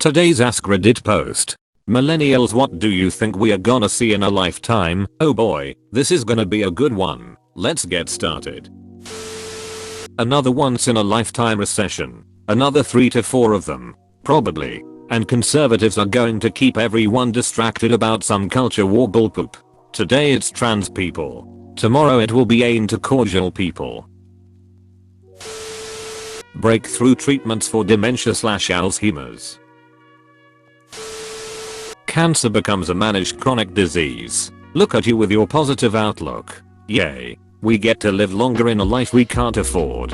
Today's AskReddit post. Millennials, what do you think we are gonna see in a lifetime? Oh boy, this is gonna be a good one. Let's get started. Another once in a lifetime recession. Another 3 to 4 of them. Probably. And conservatives are going to keep everyone distracted about some culture war bullpoop. Today it's trans people. Tomorrow it will be aimed to cordial people. Breakthrough treatments for dementia/Alzheimer's. Cancer becomes a managed chronic disease. Look at you with your positive outlook. Yay. We get to live longer in a life we can't afford.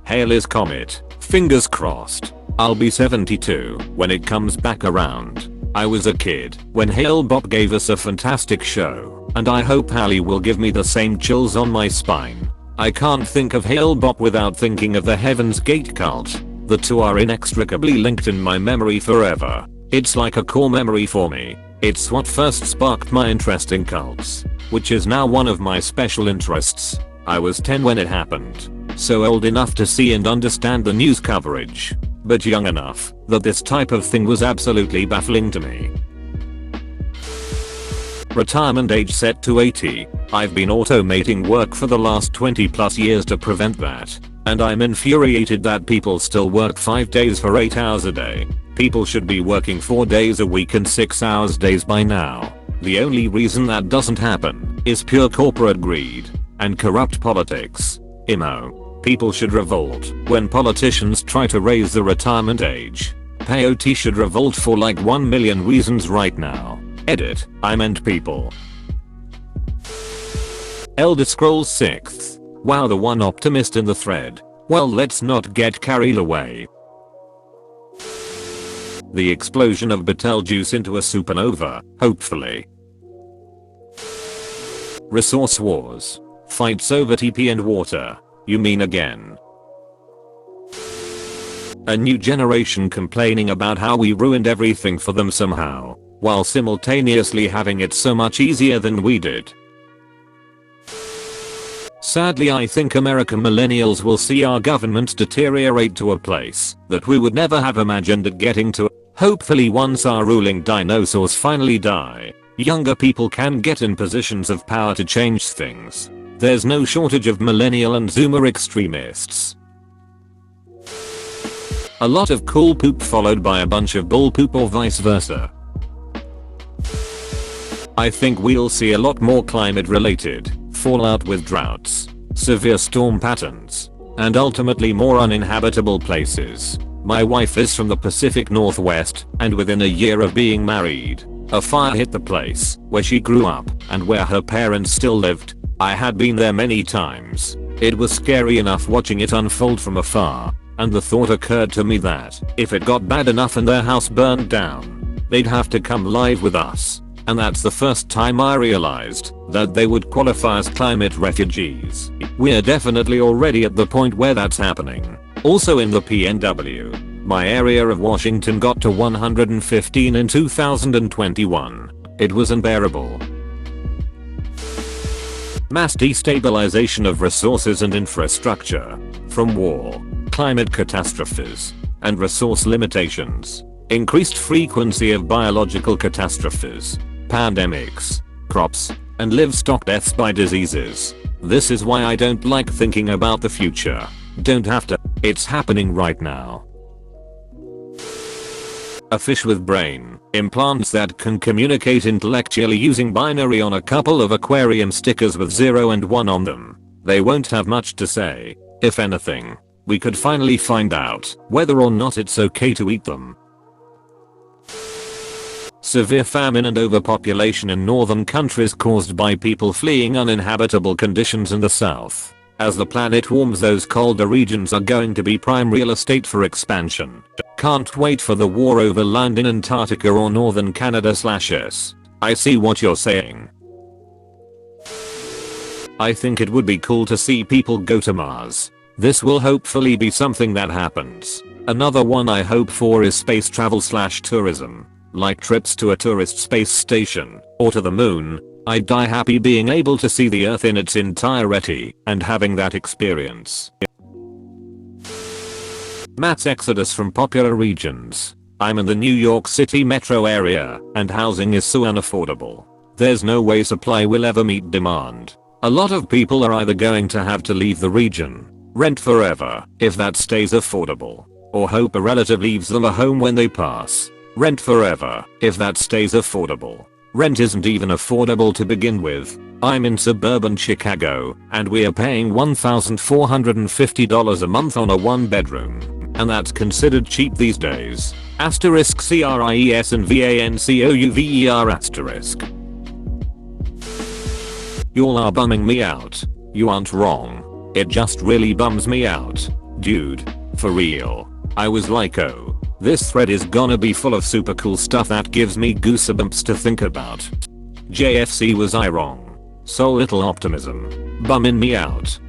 Halley's Comet. Fingers crossed. I'll be 72 when it comes back around. I was a kid when Hale Bopp gave us a fantastic show, and I hope Halley will give me the same chills on my spine. I can't think of Hale Bopp without thinking of the Heaven's Gate cult. The two are inextricably linked in my memory forever. It's like a core memory for me. It's what first sparked my interest in cults, which is now one of my special interests. I was 10 when it happened, so old enough to see and understand the news coverage, but young enough that this type of thing was absolutely baffling to me. Retirement age set to 80. I've been automating work for the last 20 plus years to prevent that. And I'm infuriated that people still work 5 days for 8 hours a day. People should be working 4 days a week and 6 hours days by now. The only reason that doesn't happen is pure corporate greed and corrupt politics. Imo. People should revolt when politicians try to raise the retirement age. Peyote should revolt for like 1 million reasons right now. Edit. I meant people. Elder Scrolls 6th. Wow, the one optimist in the thread. Well, let's not get carried away. The explosion of Betelgeuse into a supernova, hopefully. Resource wars. Fights over TP and water. You mean again? A new generation complaining about how we ruined everything for them somehow, while simultaneously having it so much easier than we did. Sadly, I think American millennials will see our government deteriorate to a place that we would never have imagined it getting to. Hopefully once our ruling dinosaurs finally die, younger people can get in positions of power to change things. There's no shortage of millennial and zoomer extremists. A lot of cool poop followed by a bunch of bull poop or vice versa. I think we'll see a lot more climate related fallout with droughts, severe storm patterns, and ultimately more uninhabitable places. My wife is from the Pacific Northwest, and within a year of being married, a fire hit the place where she grew up and where her parents still lived. I had been there many times. It was scary enough watching it unfold from afar, and the thought occurred to me that if it got bad enough and their house burned down, they'd have to come live with us. And that's the first time I realized that they would qualify as climate refugees. We're definitely already at the point where that's happening. Also in the PNW, my area of Washington got to 115 in 2021. It was unbearable. Mass destabilization of resources and infrastructure. From war, climate catastrophes, and resource limitations. Increased frequency of biological catastrophes. Pandemics, crops, and livestock deaths by diseases. This is why I don't like thinking about the future. Don't have to. It's happening right now. A fish with brain implants that can communicate intellectually using binary on a couple of aquarium stickers with 0 and 1 on them. They won't have much to say. If anything, we could finally find out whether or not it's okay to eat them. Severe famine and overpopulation in northern countries caused by people fleeing uninhabitable conditions in the south. As the planet warms, those colder regions are going to be prime real estate for expansion. Can't wait for the war over land in Antarctica or northern Canada/S. I see what you're saying. I think it would be cool to see people go to Mars. This will hopefully be something that happens. Another one I hope for is space travel/tourism. Like trips to a tourist space station, or to the moon. I'd die happy being able to see the Earth in its entirety and having that experience. Mass exodus from popular regions. I'm in the New York City metro area and housing is so unaffordable. There's no way supply will ever meet demand. A lot of people are either going to have to leave the region, rent forever if that stays affordable, or hope a relative leaves them a home when they pass. Rent forever if that stays affordable. Rent isn't even affordable to begin with. I'm in suburban Chicago and we are paying $1,450 a month on a 1-bedroom. And that's considered cheap these days. Asterisk CRIES and VANCOUVER asterisk. Y'all are bumming me out. You aren't wrong. It just really bums me out. Dude. For real. I was like, oh. This thread is gonna be full of super cool stuff that gives me goosebumps to think about. JFC, was I wrong? So little optimism. Bumming me out.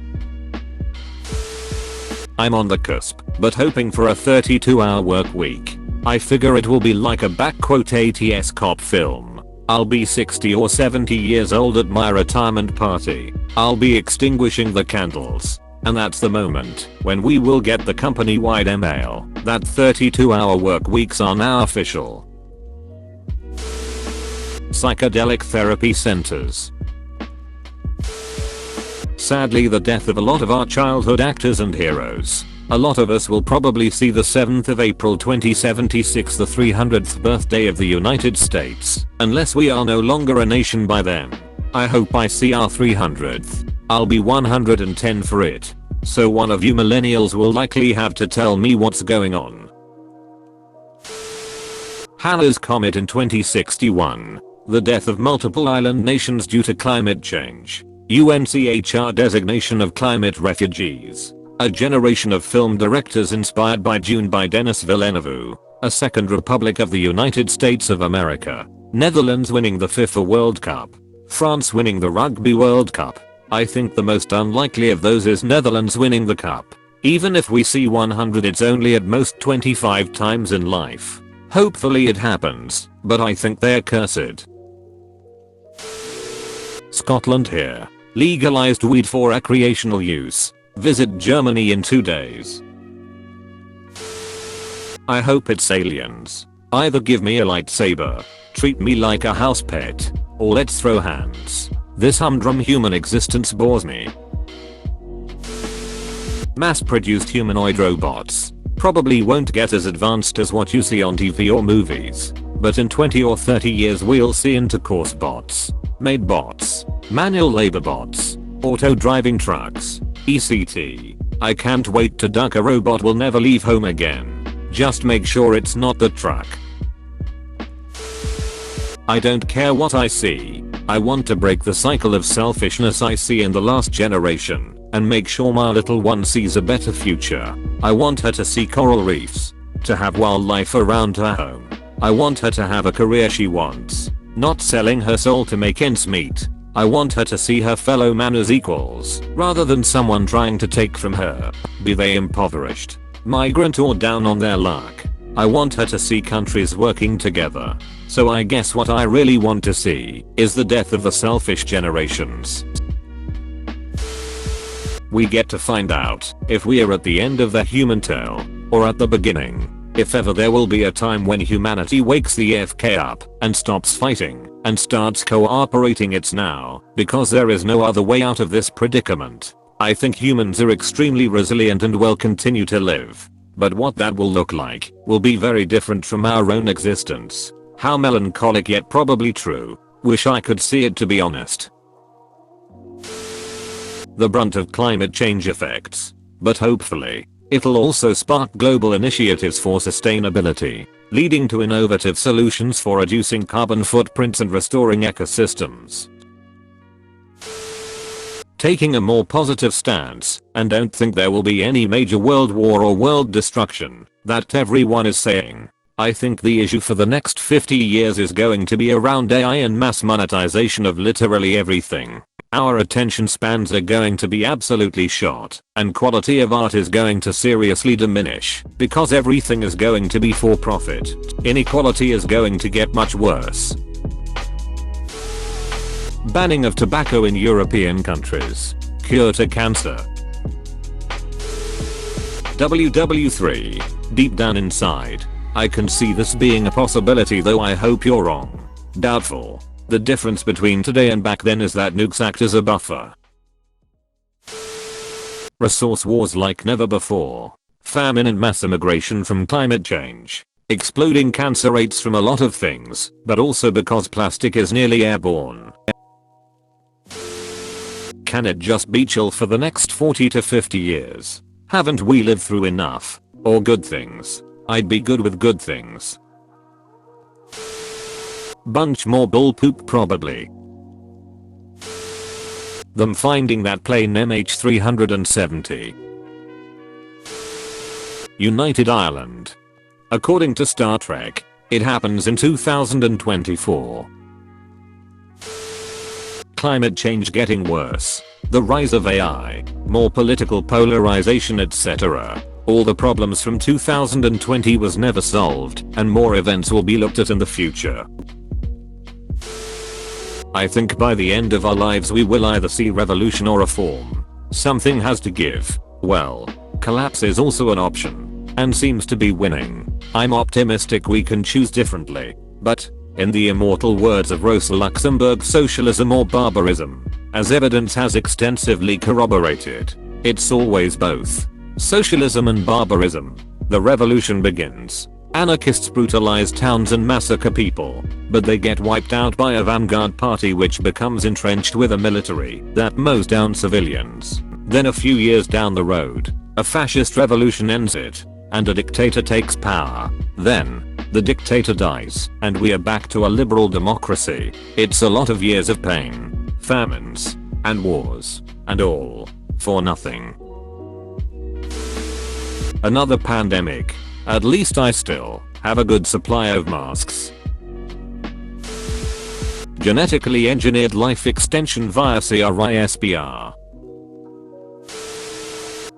I'm on the cusp, but hoping for a 32-hour work week. I figure it will be like a '80s cop film. I'll be 60 or 70 years old at my retirement party. I'll be extinguishing the candles. And that's the moment when we will get the company-wide email that 32-hour work weeks are now official. Psychedelic therapy centers. Sadly, the death of a lot of our childhood actors and heroes. A lot of us will probably see the 7th of April 2076, the 300th birthday of the United States, unless we are no longer a nation by then. I hope I see our 300th. I'll be 110 for it. So one of you millennials will likely have to tell me what's going on. Halley's Comet in 2061. The death of multiple island nations due to climate change. UNCHR designation of climate refugees. A generation of film directors inspired by Dune by Denis Villeneuve. A second republic of the United States of America. Netherlands winning the FIFA World Cup. France winning the Rugby World Cup. I think the most unlikely of those is Netherlands winning the cup. Even if we see 100, it's only at most 25 times in life. Hopefully it happens, but I think they're cursed. Scotland here. Legalized weed for recreational use. Visit Germany in 2 days. I hope it's aliens. Either give me a lightsaber, treat me like a house pet, or let's throw hands. This humdrum human existence bores me. Mass-produced humanoid robots probably won't get as advanced as what you see on TV or movies, but in 20 or 30 years we'll see intercourse bots, maid bots, manual labor bots, auto-driving trucks, ECT. I can't wait to duck a robot will never leave home again. Just make sure it's not the truck. I don't care what I see. I want to break the cycle of selfishness I see in the last generation and make sure my little one sees a better future. I want her to see coral reefs, to have wildlife around her home. I want her to have a career she wants, not selling her soul to make ends meet. I want her to see her fellow man as equals rather than someone trying to take from her, be they impoverished, migrant or down on their luck. I want her to see countries working together. So I guess what I really want to see is the death of the selfish generations. We get to find out if we are at the end of the human tale or at the beginning. If ever there will be a time when humanity wakes the FK up and stops fighting and starts cooperating, it's now, because there is no other way out of this predicament. I think humans are extremely resilient and will continue to live. But what that will look like will be very different from our own existence. How melancholic yet probably true. Wish I could see it, to be honest. The brunt of climate change effects. But hopefully, it'll also spark global initiatives for sustainability, leading to innovative solutions for reducing carbon footprints and restoring ecosystems. Taking a more positive stance, and don't think there will be any major world war or world destruction, that everyone is saying. I think the issue for the next 50 years is going to be around AI and mass monetization of literally everything. Our attention spans are going to be absolutely shot, and quality of art is going to seriously diminish, because everything is going to be for profit. Inequality is going to get much worse. Banning of tobacco in European countries. Cure to cancer. WW3. Deep down inside, I can see this being a possibility, though I hope you're wrong. Doubtful. The difference between today and back then is that nukes act as a buffer. Resource wars like never before. Famine and mass immigration from climate change. Exploding cancer rates from a lot of things, but also because plastic is nearly airborne. Can it just be chill for the next 40 to 50 years? Haven't we lived through enough? Or good things? I'd be good with good things. Bunch more bull poop probably. Them finding that plane MH370. United Ireland. According to Star Trek, it happens in 2024. Climate change getting worse. The rise of AI, more political polarization, etc. All the problems from 2020 was never solved, and more events will be looked at in the future. I think by the end of our lives we will either see revolution or reform. Something has to give. Well, collapse is also an option, and seems to be winning. I'm optimistic we can choose differently, but, in the immortal words of Rosa Luxemburg, socialism or barbarism, as evidence has extensively corroborated, it's always both. Socialism and barbarism. The revolution begins. Anarchists brutalize towns and massacre people, but they get wiped out by a vanguard party which becomes entrenched with a military that mows down civilians. Then a few years down the road, a fascist revolution ends it, and a dictator takes power. Then, the dictator dies, and we are back to a liberal democracy. It's a lot of years of pain, famines, and wars, and all, for nothing. Another pandemic. At least I still have a good supply of masks. Genetically engineered life extension via CRISPR.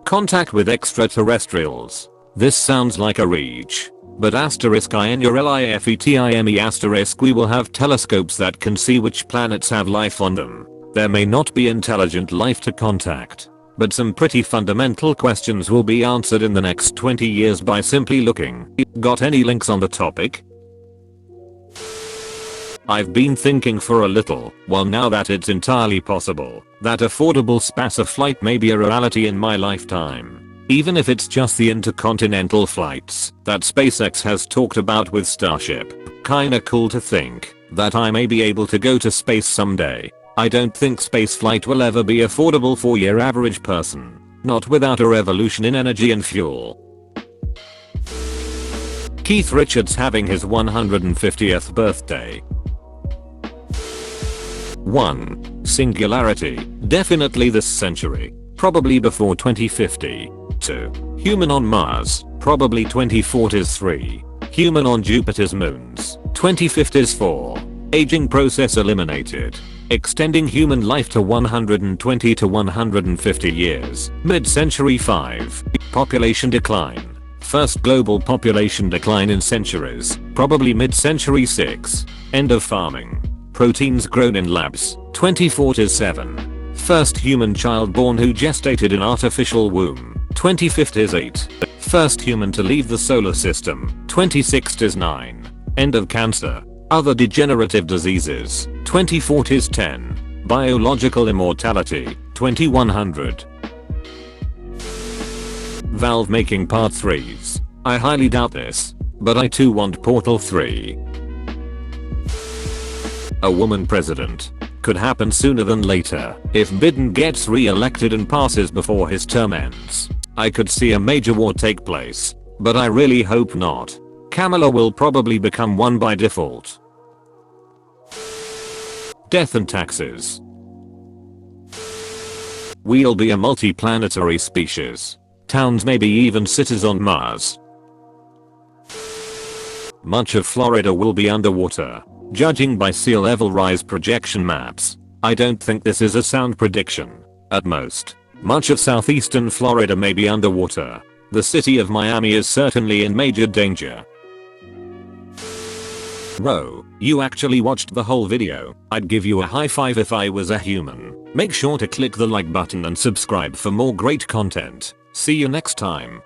Contact with extraterrestrials. This sounds like a reach. But *INURLIFETIME** we will have telescopes that can see which planets have life on them. There may not be intelligent life to contact, but some pretty fundamental questions will be answered in the next 20 years by simply looking. Got any links on the topic? I've been thinking for a little while now that it's entirely possible that affordable spacer flight may be a reality in my lifetime. Even if it's just the intercontinental flights that SpaceX has talked about with Starship. Kinda cool to think that I may be able to go to space someday. I don't think spaceflight will ever be affordable for your average person. Not without a revolution in energy and fuel. Keith Richards having his 150th birthday. 1. Singularity. Definitely this century. Probably before 2050. 2. Human on Mars. Probably 2040s. 3. Human on Jupiter's moons. 2050s. 4. Aging process eliminated. Extending human life to 120 to 150 years. Mid-century. 5. Population decline. First global population decline in centuries. Probably mid-century. 6. End of farming. Proteins grown in labs. 2040s. 7. First human child born who gestated in artificial womb. 2050s. 8. First human to leave the solar system. 2060s. 9. End of cancer. Other degenerative diseases. 2040s. 10. Biological immortality. 2100. Valve making part 3s. I highly doubt this, but I too want Portal 3. A woman president. Could happen sooner than later. If Biden gets re-elected and passes before his term ends, I could see a major war take place, but I really hope not. Kamala will probably become one by default. Death and taxes. We'll be a multi-planetary species. Towns, maybe even cities on Mars. Much of Florida will be underwater, judging by sea level rise projection maps. I don't think this is a sound prediction. At most, much of southeastern Florida may be underwater. The city of Miami is certainly in major danger. Bro, you actually watched the whole video. I'd give you a high five if I was a human. Make sure to click the like button and subscribe for more great content. See you next time.